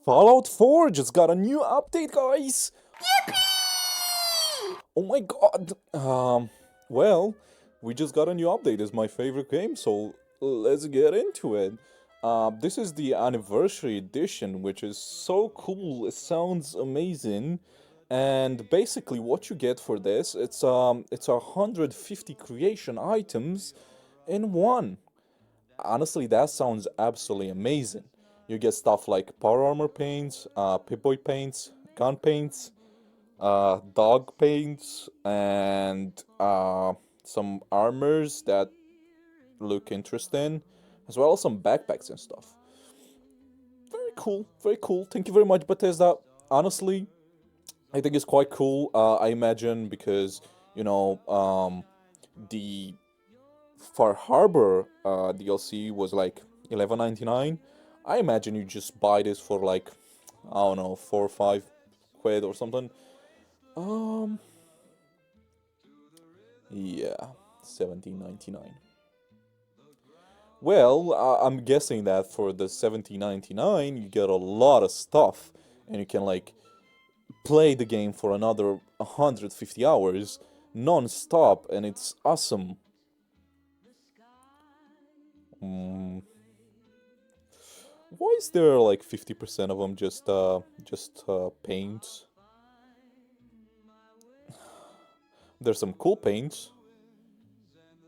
Fallout 4 just got a new update, guys! Oh my god! Well, we just got a new update. It's my favorite game, so let's get into it. This is the anniversary edition, which is so cool. It sounds amazing. And basically, what you get for this, it's 150 creation items in one. Honestly, that sounds absolutely amazing. You get stuff like power armor paints, Pip-Boy paints, gun paints, dog paints, and some armors that look interesting, as well as some backpacks and stuff. Very cool, very cool. Thank you very much, Bethesda. Honestly, I think it's quite cool. I imagine because, the Far Harbor DLC was like 11.99. I imagine you just buy this for like, I don't know, 4 or 5 quid or something. Um, yeah, 17.99. Well, I'm guessing that for the 17.99 you get a lot of stuff, and you can like play the game for another 150 hours non-stop, and it's awesome. Mm, why is there like 50% of them just paints? There's some cool paints,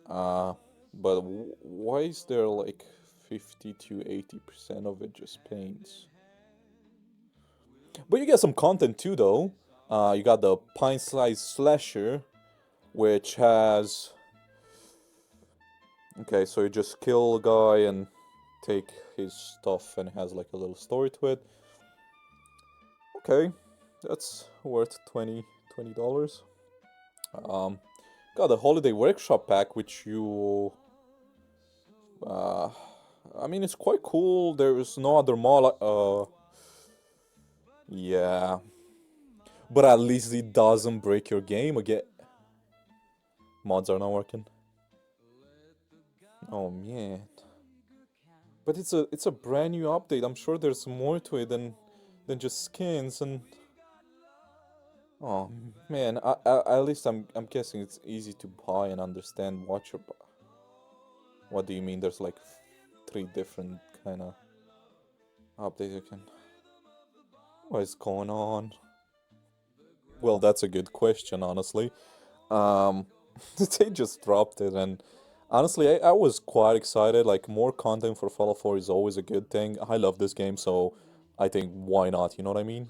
uh, but why is there like 50 to 80% of it just paints? But you get some content too, though. You got the pint size slasher, which has. Okay, so you just kill a guy and take his stuff, and it has like a little story to it. Okay, that's worth $20. Um, got the holiday workshop pack, which you. Uh, I mean, it's quite cool. There is no other mall. Yeah, but at least it doesn't break your game again. Mods are not working. Oh man. But it's a brand new update. I'm sure there's more to it than just skins and oh man, at least I'm guessing it's easy to buy and understand what you're What do you mean there's like three different kind of updates you can. What is going on? Well, that's a good question, honestly. Um, they just dropped it, and honestly, I was quite excited. Like, more content for Fallout 4 is always a good thing. I love this game, so I think why not? You know what I mean?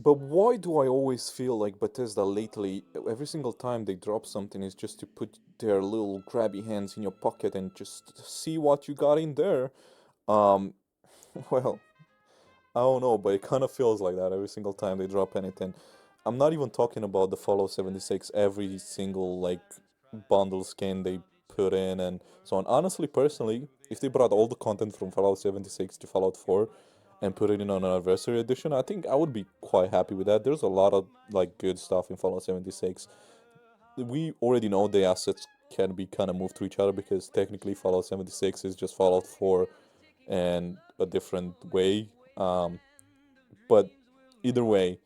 But why do I always feel like Bethesda lately, every single time they drop something, is just to put their little grabby hands in your pocket and just see what you got in there? Um, well, I don't know, but it kind of feels like that every single time they drop anything. I'm not even talking about the Fallout 76, every single like bundle skin they put in and so on. Honestly, personally, if they brought all the content from Fallout 76 to Fallout 4 and put it in an anniversary edition, I think I would be quite happy with that. There's a lot of like good stuff in Fallout 76. We already know the assets can be kind of moved to each other because technically Fallout 76 is just Fallout 4 and a different way. But either way,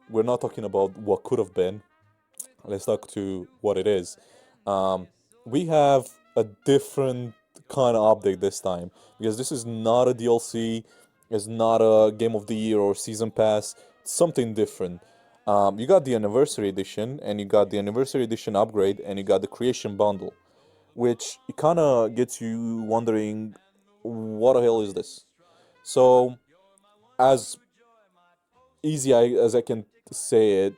we're not talking about what could have been. Let's talk to what it is. Um, we have a different kind of update this time because this is not a DLC, it's not a Game of the Year or Season Pass, it's something different. You got the Anniversary Edition, and you got the Anniversary Edition upgrade, and you got the Creation Bundle, which it kind of gets you wondering, what the hell is this? So, as as I can say it,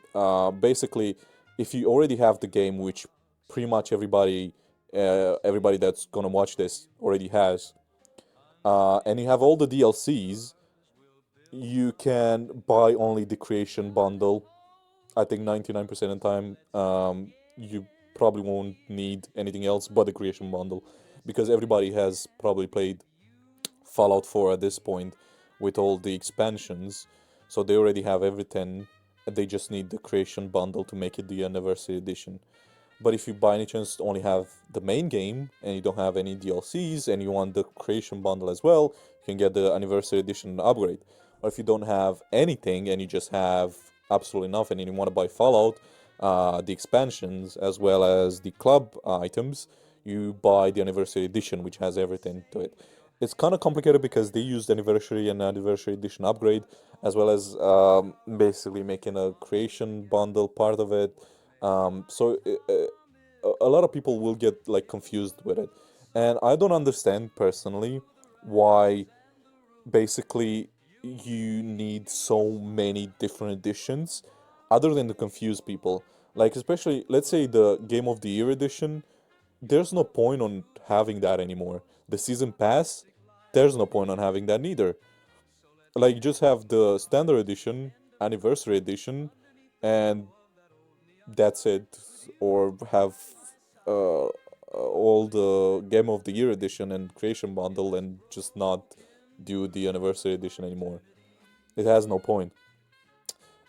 basically, if you already have the game, which pretty much everybody that's gonna watch this already has, and you have all the DLCs, you can buy only the creation bundle. I think 99% of the time, you probably won't need anything else but the creation bundle, because everybody has probably played Fallout 4 at this point with all the expansions, so they already have everything. They just need the creation bundle to make it the anniversary edition. But if you by any chance only have the main game and you don't have any DLCs and you want the creation bundle as well, you can get the anniversary edition upgrade. Or if you don't have anything and you just have absolutely nothing and you want to buy Fallout, the expansions as well as the club items, you buy the anniversary edition, which has everything to it. It's kind of complicated because they use the anniversary and anniversary edition upgrade, as well as basically making a creation bundle part of it. So a lot of people will get like confused with it, and I don't understand personally why basically you need so many different editions other than to confuse people. Like, especially, let's say the Game of the Year edition, there's no point on having that anymore. The season pass, there's no point on having that neither. Like, you just have the standard edition, anniversary edition, and that's it. Or have all the Game of the Year edition and creation bundle and just not do the anniversary edition anymore. It has no point.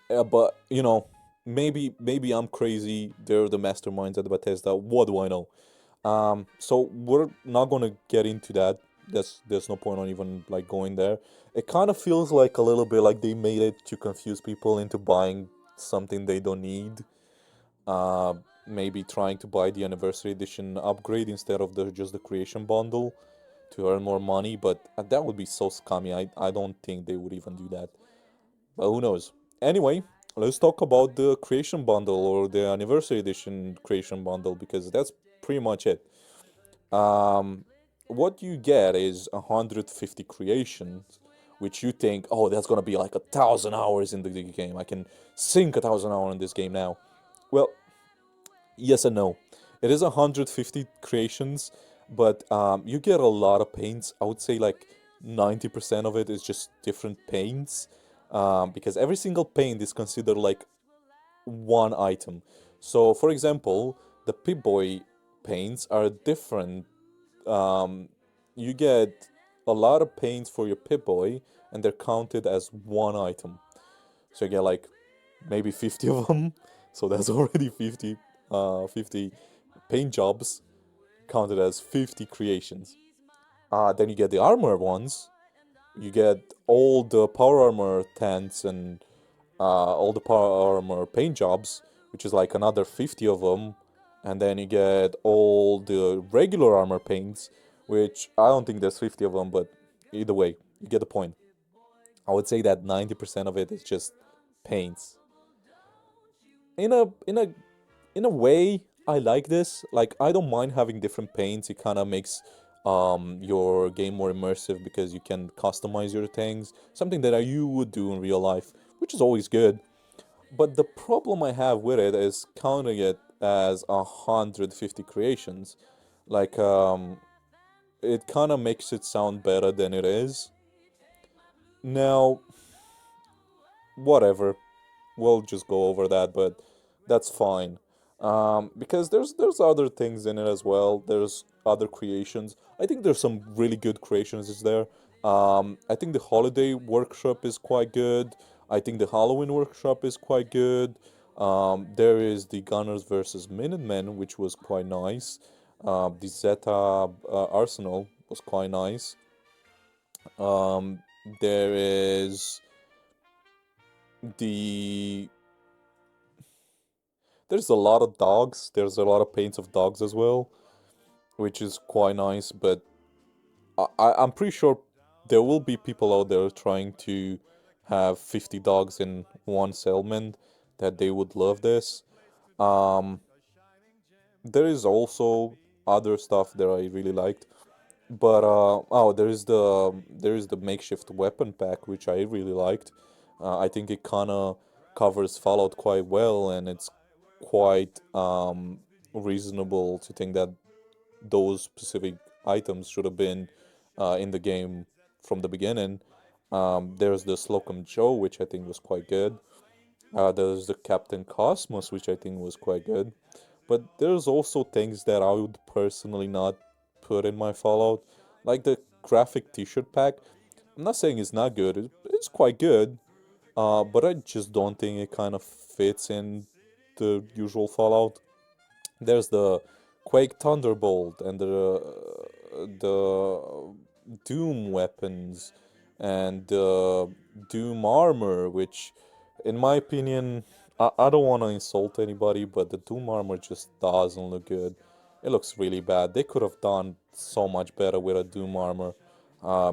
But maybe I'm crazy. They're the masterminds at Bethesda. What do I know? So we're not gonna get into that. There's no point on even like going there. It kind of feels like a little bit like they made it to confuse people into buying something they don't need. Uh, Maybe trying to buy the anniversary edition upgrade instead of just the creation bundle to earn more money. But that would be so scummy. I don't think they would even do that. But who knows? Anyway, let's talk about the creation bundle or the anniversary edition creation bundle because that's pretty much it. Um, what you get is 150 creations, which you think, oh, that's gonna be like 1,000 hours in the game. I can sink 1,000 hours in this game now. Well, yes and no. It is 150 creations, but you get a lot of paints. I would say like 90% of it is just different paints, because every single paint is considered like one item. So, for example, the Pip-Boy paints are different. Um, you get a lot of paints for your Pip-Boy, and they're counted as one item. So you get like maybe 50 of them. So that's already 50 paint jobs counted as 50 creations. Then you get the armor ones. You get all the power armor tents and all the power armor paint jobs, which is like another 50 of them. And then you get all the regular armor paints, which I don't think there's 50 of them, but either way, you get the point. I would say that 90% of it is just paints. In a way, I like this. Like, I don't mind having different paints. It kind of makes your game more immersive because you can customize your things, something that you would do in real life, which is always good. But the problem I have with it is counting it as 150 creations. Like, it kind of makes it sound better than it is. Now, whatever, we'll just go over that, but that's fine. Because there's other things in it as well. There's other creations. I think there's some really good creations is there. I think the holiday workshop is quite good. I think the Halloween workshop is quite good. There is the Gunners versus Minutemen, which was quite nice. The Zeta Arsenal was quite nice. Um, there is the there's a lot of dogs. There's a lot of paints of dogs as well, which is quite nice. But I'm pretty sure there will be people out there trying to have 50 dogs in one settlement that they would love this. Um, there is also other stuff that I really liked. But oh, there is the makeshift weapon pack which I really liked. I think it kind of covers Fallout quite well, and it's quite reasonable to think that those specific items should have been in the game from the beginning. There's the Slocum Joe, which I think was quite good. There's the Captain Cosmos, which I think was quite good. But there's also things that I would personally not put in my Fallout, like the graphic T-shirt pack. I'm not saying it's not good; it's quite good. But I just don't think it kind of fits in the usual Fallout. There's the Quake Thunderbolt and the Doom weapons and the Doom armor, which, in my opinion, I don't want to insult anybody, but the Doom armor just doesn't look good. It looks really bad. They could have done so much better with a Doom armor.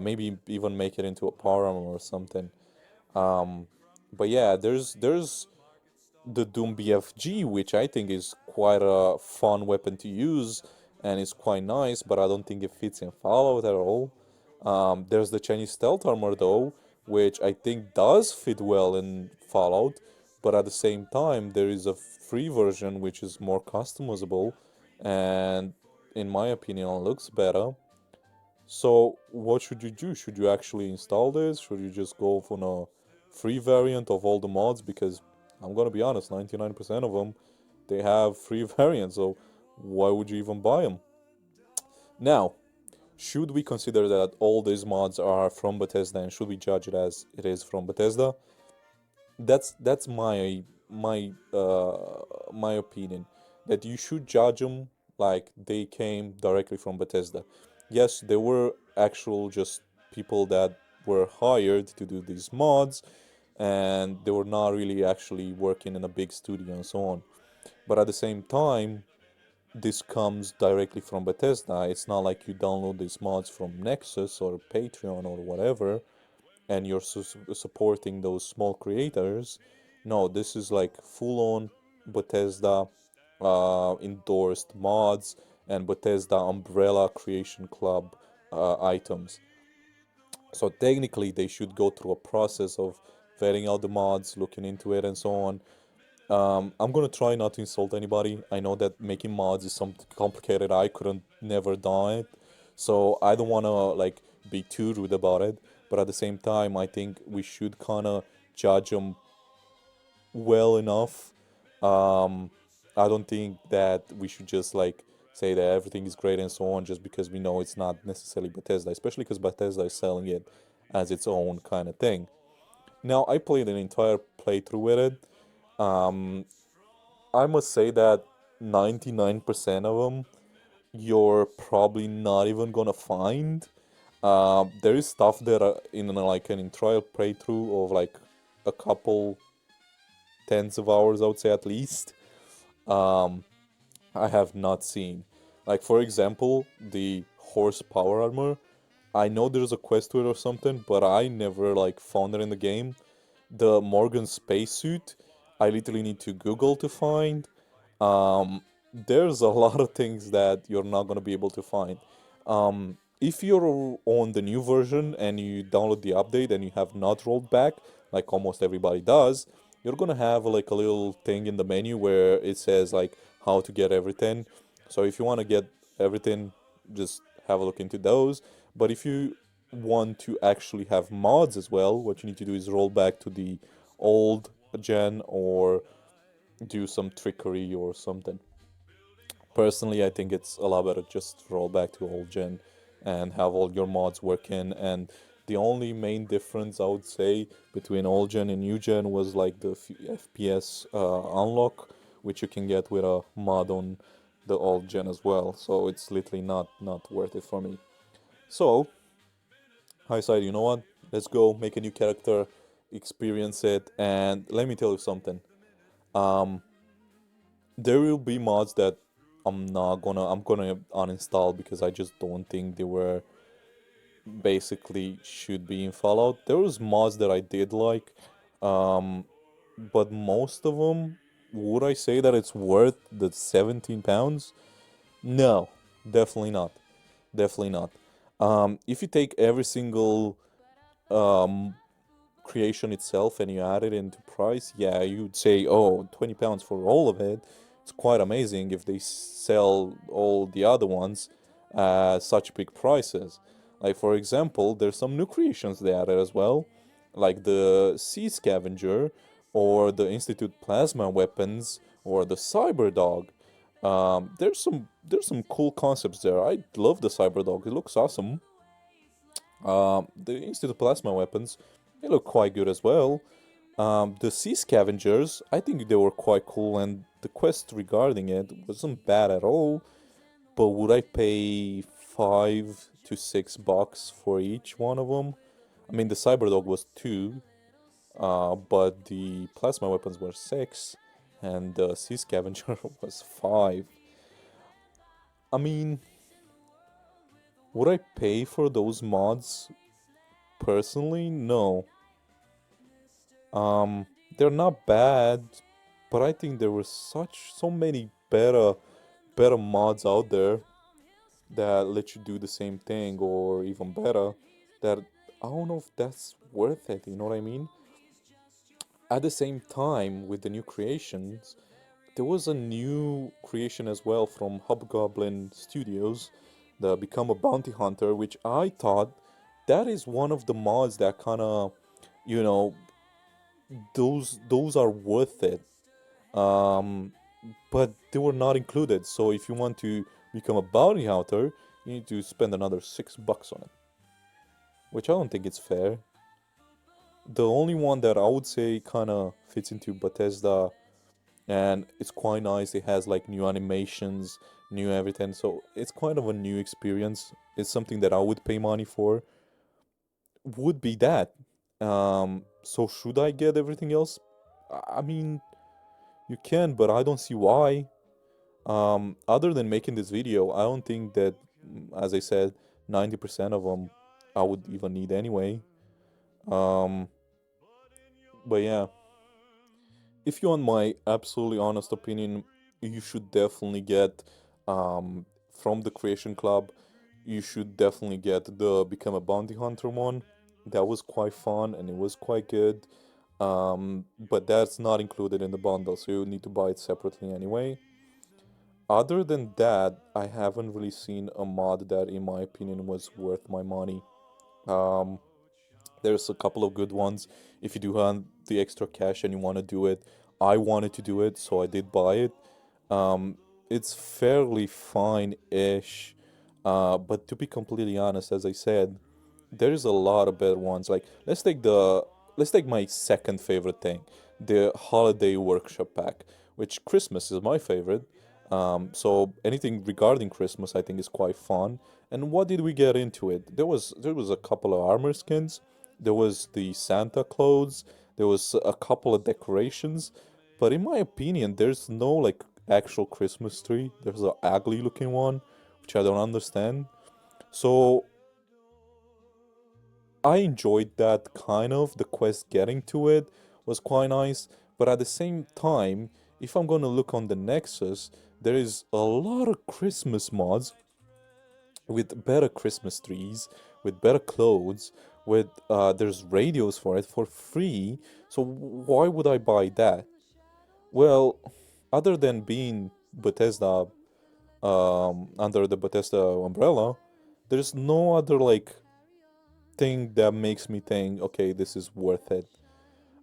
Maybe even make it into a power armor or something. Um, but yeah, there's the Doom BFG, which I think is quite a fun weapon to use and is quite nice, but I don't think it fits in Fallout at all. There's the Chinese stealth armor though, which I think does fit well in Fallout, but at the same time there is a free version which is more customizable and in my opinion looks better. So what should you do? Should you actually install this? Should you just go for a free variant of all the mods? Because I'm gonna be honest, 99% of them they have free variants. So why would you even buy them? Now, should we consider that all these mods are from Bethesda and should we judge it as it is from Bethesda? That's my opinion that you should judge them like they came directly from Bethesda. Yes, there were actual just people that were hired to do these mods and they were not really actually working in a big studio and so on. But at the same time, this comes directly from Bethesda. It's not like you download these mods from Nexus or Patreon or whatever and you're supporting those small creators. No, this is like full on Bethesda endorsed mods and Bethesda umbrella creation club items. So technically, they should go through a process of vetting out the mods, looking into it, and so on. I'm gonna try not to insult anybody. I know that making mods is something complicated. I couldn't never done it, so I don't wanna like be too rude about it. But at the same time, I think we should kind of judge them well enough. Um, I don't think that we should just like say that everything is great and so on just because we know it's not necessarily Bethesda, especially because Bethesda is selling it as its own kind of thing. Now, I played an entire playthrough with it. Um, I must say that 99% of them you're probably not even gonna find. There is stuff that are in like an entire playthrough of like a couple tens of hours, I would say at least. Um, I have not seen. Like for example, the horsepower armor. I know there's a quest to it or something, but I never like found it in the game. The Morgan spacesuit, I literally need to Google to find. Um, there's a lot of things that you're not gonna be able to find. If you're on the new version and you download the update and you have not rolled back, like almost everybody does, you're gonna have like a little thing in the menu where it says like how to get everything. So if you want to get everything, just have a look into those. But if you want to actually have mods as well, what you need to do is roll back to the old gen or do some trickery or something. Personally, I think it's a lot better just roll back to old gen and have all your mods working. And the only main difference I would say between old gen and new gen was like the FPS unlock, which you can get with a mod on the old gen as well. So it's literally not worth it for me. So, hi side, you know what? Let's go make a new character, experience it, and let me tell you something. Um, there will be mods that I'm gonna uninstall because I just don't think they were basically should be in Fallout. There was mods that I did like, um, but most of them, would I say that it's worth the £17? No, definitely not. Definitely not. If you take every single um, creation itself and you add it into price, yeah, you'd say, oh, £20 for all of it. It's quite amazing if they sell all the other ones at such big prices. Like, for example, there's some new creations they added as well, like the Sea Scavenger or the Institute Plasma Weapons or the Cyber Dog. There's some cool concepts there. I love the Cyber Dog. It looks awesome. The Institute Plasma Weapons, they look quite good as well. The sea scavengers, I think they were quite cool, and the quest regarding it wasn't bad at all. But would I pay $5 to $6 for each one of them? I mean, the Cyberdog was 2, but the plasma weapons were 6, and the sea scavenger was 5. I mean, would I pay for those mods personally? No. Um, they're not bad, but I think there were so many better mods out there that let you do the same thing or even better that I don't know if that's worth it, you know what I mean? At the same time, with the new creations, there was a new creation as well from Hobgoblin Studios, the Become a Bounty Hunter, which I thought that is one of the mods that kind of, you know, those are worth it. Um, but they were not included. So if you want to become a bounty hunter, you need to spend another $6 on it, which I don't think it's fair. The only one that I would say kind of fits into Bethesda and it's quite nice. It has like new animations, new everything. So it's kind of a new experience. It's something that I would pay money for. Would be that. So should I get everything else? I mean, you can, but I don't see why. Other than making this video, I don't think that, as I said, 90% of them I would even need anyway. Um, but yeah, if you want my absolutely honest opinion, you should definitely get from the Creation Club. You should definitely get the Become a Bounty Hunter one. That was quite fun and it was quite good. But that's not included in the bundle, so you need to buy it separately anyway. Other than that, I haven't really seen a mod that, in my opinion, was worth my money. Um, there's a couple of good ones. If you do have the extra cash and you want to do it, I wanted to do it, so I did buy it. Um, it's fairly fine-ish, but to be completely honest, as I said, there's a lot of better ones. Like let's take my second favorite thing, the holiday workshop pack, which Christmas is my favorite. So anything regarding Christmas I think is quite fun. And what did we get into it? There was a couple of armor skins, there was the Santa clothes, there was a couple of decorations, but in my opinion there's no like actual Christmas tree. There's an ugly looking one, which I don't understand. So I enjoyed that kind of. The quest getting to it was quite nice, but at the same time, if I'm gonna look on the Nexus, there is a lot of Christmas mods with better Christmas trees, with better clothes, with there's radios for it for free. So why would I buy that? Well, other than being Bethesda, under the Bethesda umbrella, there's no other like thing that makes me think, okay, this is worth it.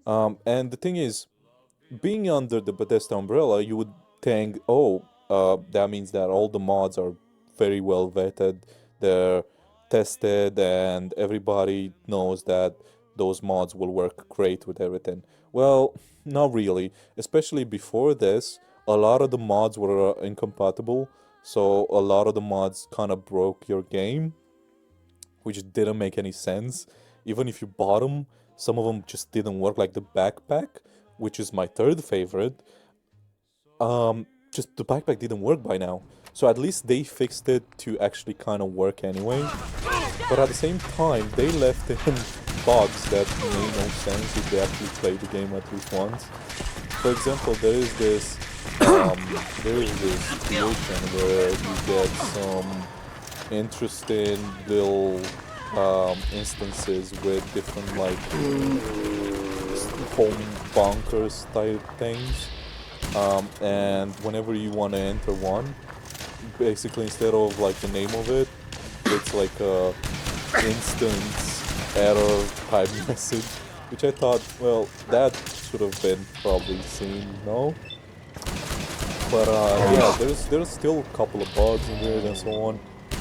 And the thing is, being under the Bethesda umbrella, you would think, oh, that means that all the mods are very well vetted, they're tested, and everybody knows that those mods will work great with everything. Well, not really. Especially before this, a lot of the mods were incompatible, so a lot of the mods kind of broke your game, which didn't make any sense. Even if you bought them, some of them just didn't work, like the backpack, which is my third favorite. Just the backpack didn't work by now. So at least they fixed it to actually kind of work anyway. But at the same time, they left in bugs that made no sense if they actually played the game at least once. For example, there is this creation where you get some interesting little instances with different like home bunkers type things, and whenever you want to enter one, basically instead of like the name of it, it's like a instance error type message, which I thought, well, that should have been probably seen, no? But yeah, there's still a couple of bugs in there and so on.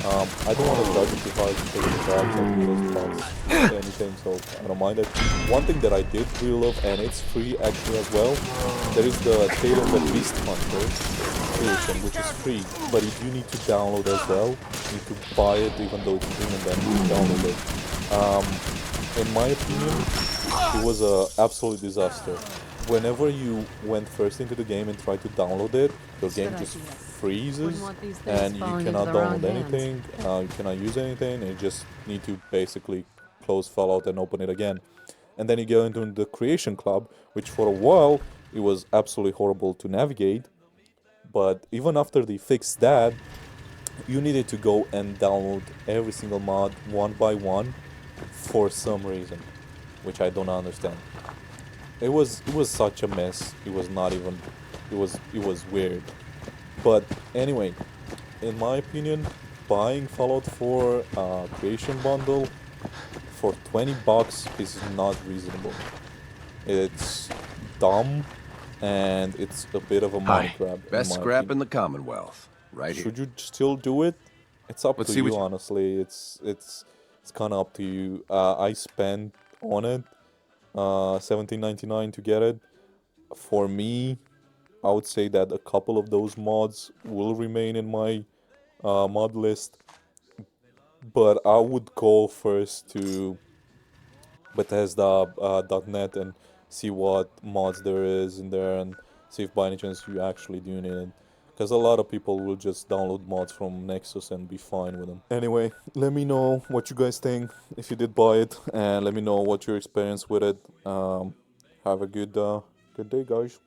I don't want to judge it too hard because the dogs and those bugs anything, so I don't mind it. One thing that I did really love, and it's free actually as well, there is the Tale of the Beast Hunter creation, which is free, but you do need to download as well. You need to buy it even though it's free and then you download it. Um, in my opinion, it was a absolute disaster. Whenever you went first into the game and tried to download it, your game just freezes and you cannot download anything, you cannot use anything, and you just need to basically close Fallout and open it again. And then you go into the Creation Club, which for a while it was absolutely horrible to navigate, but even after they fixed that, you needed to go and download every single mod one by one for some reason, which I don't understand. It was such a mess. It was not even it was weird. But anyway, in my opinion, buying Fallout 4 creation bundle for 20 bucks is not reasonable. It's dumb and it's a bit of a money Hi, grab in best my scrap opinion. in the Commonwealth, right here. Should you still do it? It's up Let's to see you, what. honestly. It's kind of up to you. I spent on it 17.99 to get it. For me, I would say that a couple of those mods will remain in my mod list, but I would go first to Bethesda.net and see what mods there is in there and see if by any chance you actually do need it. Because a lot of people will just download mods from Nexus and be fine with them. Anyway, let me know what you guys think if you did buy it, and let me know what your experience with it. Have a good day, guys.